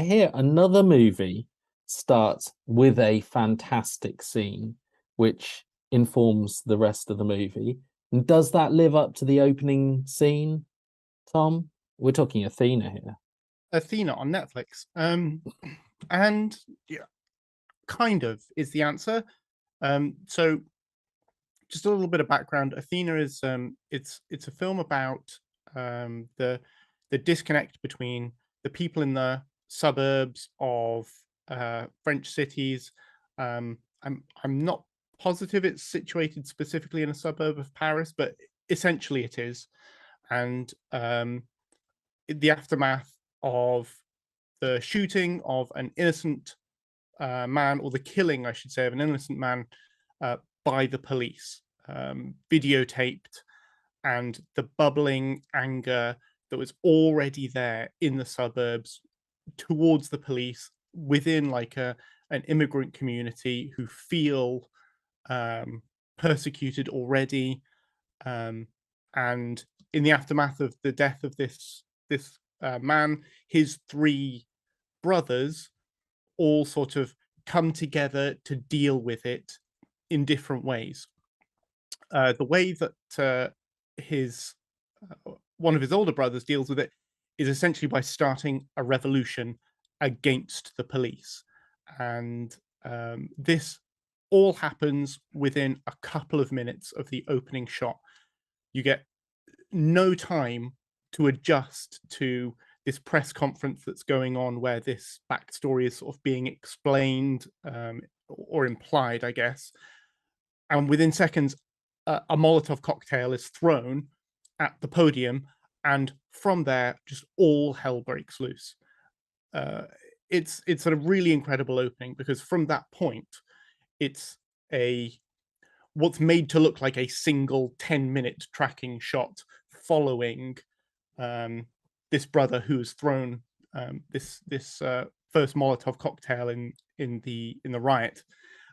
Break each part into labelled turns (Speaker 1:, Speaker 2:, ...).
Speaker 1: hear another movie starts with a fantastic scene, which informs the rest of the movie. And does that live up to the opening scene, Tom? We're talking Athena here.
Speaker 2: Athena on Netflix. And yeah, kind of is the answer. So just a little bit of background. Athena is it's a film about the disconnect between the people in the suburbs of French cities. I'm not positive it's situated specifically in a suburb of Paris, but essentially it is. And the aftermath of the shooting of an innocent man, or the killing, I should say, of an innocent man uh, by the police, videotaped, and the bubbling anger that was already there in the suburbs towards the police within like an immigrant community who feel um, persecuted already, um, and in the aftermath of the death of this man, his three brothers all sort of come together to deal with it in different ways. The way that his one of his older brothers deals with it is essentially by starting a revolution against the police, and this all happens within a couple of minutes of the opening shot. You get no time to adjust to this press conference that's going on where this backstory is sort of being explained, or implied, I guess. And within seconds, a Molotov cocktail is thrown at the podium, and from there, just all hell breaks loose. Uh, it's sort of really incredible opening because from that point, it's a what's made to look like a single 10-minute tracking shot following um, this brother who has thrown this first Molotov cocktail in the riot,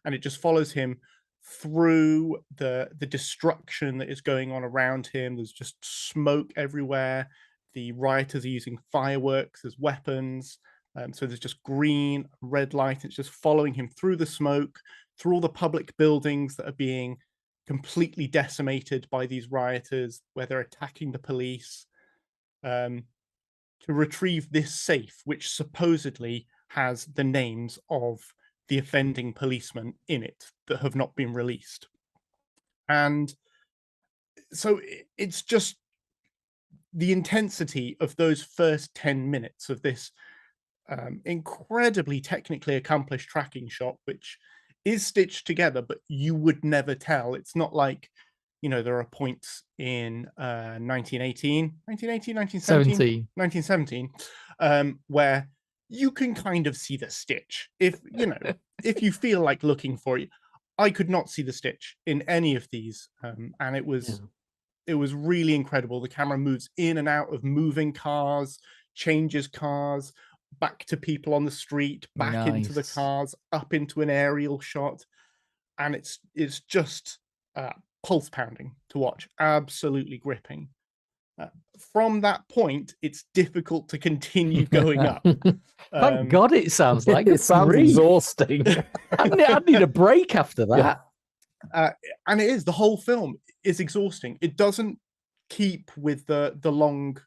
Speaker 2: and it just follows him through the destruction that is going on around him. There's just smoke everywhere. The rioters are using fireworks as weapons. So there's just green, red light. It's just following him through the smoke, through all the public buildings that are being completely decimated by these rioters, where they're attacking the police, um, to retrieve this safe, which supposedly has the names of the offending policemen in it that have not been released. And so it's just the intensity of those first 10 minutes of this incredibly technically accomplished tracking shot, which is stitched together, but you would never tell. It's not like, there are points in
Speaker 3: 17.
Speaker 2: 1917, where you can kind of see the stitch. If you feel like looking for it. I could not see the stitch in any of these. And it was really incredible. The camera moves in and out of moving cars, changes cars, back to people on the street, back into the cars, up into an aerial shot, and it's just pulse pounding to watch, absolutely gripping. From that point, it's difficult to continue going up.
Speaker 3: Thank God it sounds like
Speaker 1: it sounds exhausting.
Speaker 3: I need a break after that.
Speaker 2: And it is, the whole film is exhausting. It doesn't keep with the long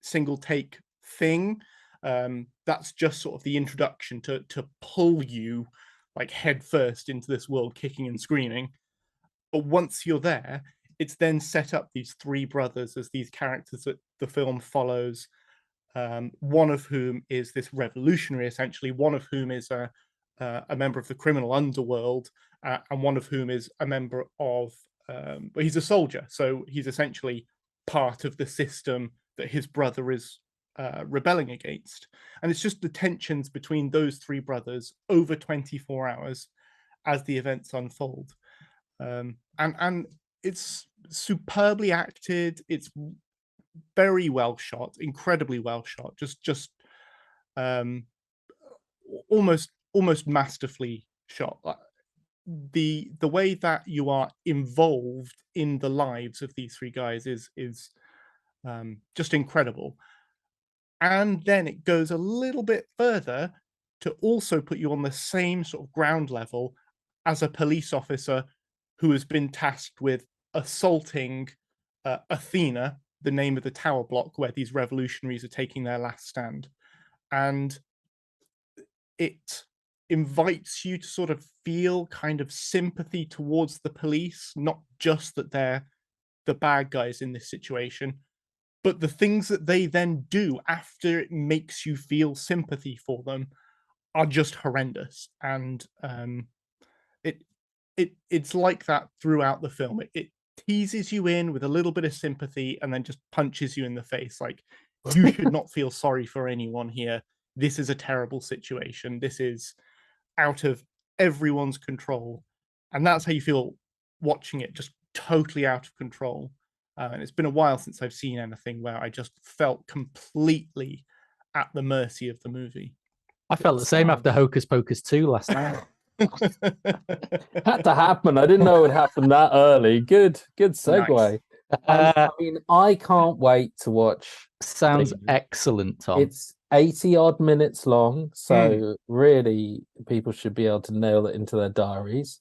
Speaker 2: single take thing. That's just sort of the introduction to pull you like head first into this world, kicking and screaming. But once you're there, it's then set up these three brothers as these characters that the film follows. One of whom is this revolutionary, essentially. One of whom is a member of the criminal underworld, and one of whom is a member of, but he's a soldier, so he's essentially part of the system that his brother is rebelling against. And it's just the tensions between those three brothers over 24 hours as the events unfold. And it's superbly acted. It's very well shot, incredibly well shot. Just almost masterfully shot. The way that you are involved in the lives of these three guys is just incredible. And then it goes a little bit further to also put you on the same sort of ground level as a police officer who has been tasked with assaulting Athena, the name of the tower block where these revolutionaries are taking their last stand. And it invites you to sort of feel kind of sympathy towards the police, not just that they're the bad guys in this situation, but the things that they then do after it makes you feel sympathy for them are just horrendous. And it's like that throughout the film. It teases you in with a little bit of sympathy and then just punches you in the face. Like, you should not feel sorry for anyone here. This is a terrible situation. This is out of everyone's control. And that's how you feel watching it, just totally out of control. And it's been a while since I've seen anything where I just felt completely at the mercy of the movie.
Speaker 3: I felt the same after Hocus Pocus 2 last night.
Speaker 1: Had to happen. I didn't know it would happen that early. Good segue.
Speaker 2: Nice.
Speaker 1: I mean, I can't wait to watch.
Speaker 3: Sounds
Speaker 1: Athena.
Speaker 3: excellent, Tom.
Speaker 1: It's 80 odd minutes long, so really people should be able to nail it into their diaries.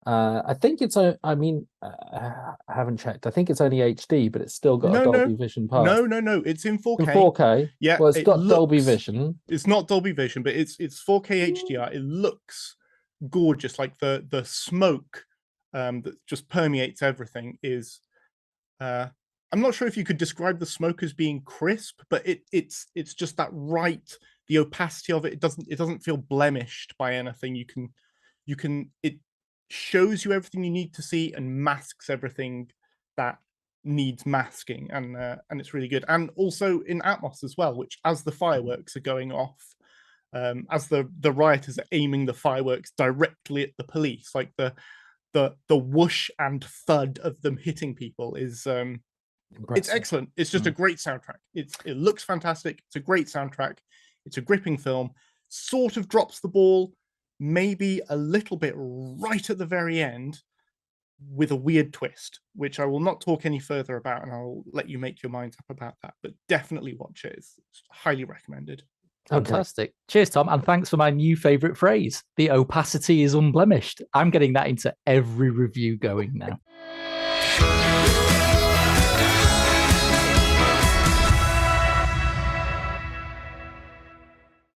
Speaker 1: I think it's, I mean, I haven't checked. I think it's only HD, but it's still got a Dolby Vision pass.
Speaker 2: No. It's in 4K.
Speaker 1: In 4K.
Speaker 2: Yeah.
Speaker 1: Well, it's got Dolby Vision.
Speaker 2: It's not Dolby Vision, but it's 4K HDR. It looks gorgeous. Like the smoke that just permeates everything is. I'm not sure if you could describe the smoke as being crisp, but it's just that right. The opacity of it. It doesn't feel blemished by anything. It shows you everything you need to see and masks everything that needs masking, and it's really good. And also in Atmos as well, which as the fireworks are going off, as the rioters are aiming the fireworks directly at the police, like the whoosh and thud of them hitting people is it's excellent. It's just a great soundtrack. It looks fantastic. It's a great soundtrack. It's a gripping film. Sort of drops the ball maybe a little bit right at the very end with a weird twist, which I will not talk any further about, and I'll let you make your minds up about that. But definitely watch it. It's highly recommended.
Speaker 3: Fantastic. Cheers, Tom. And thanks for my new favorite phrase. The opacity is unblemished. I'm getting that into every review going now.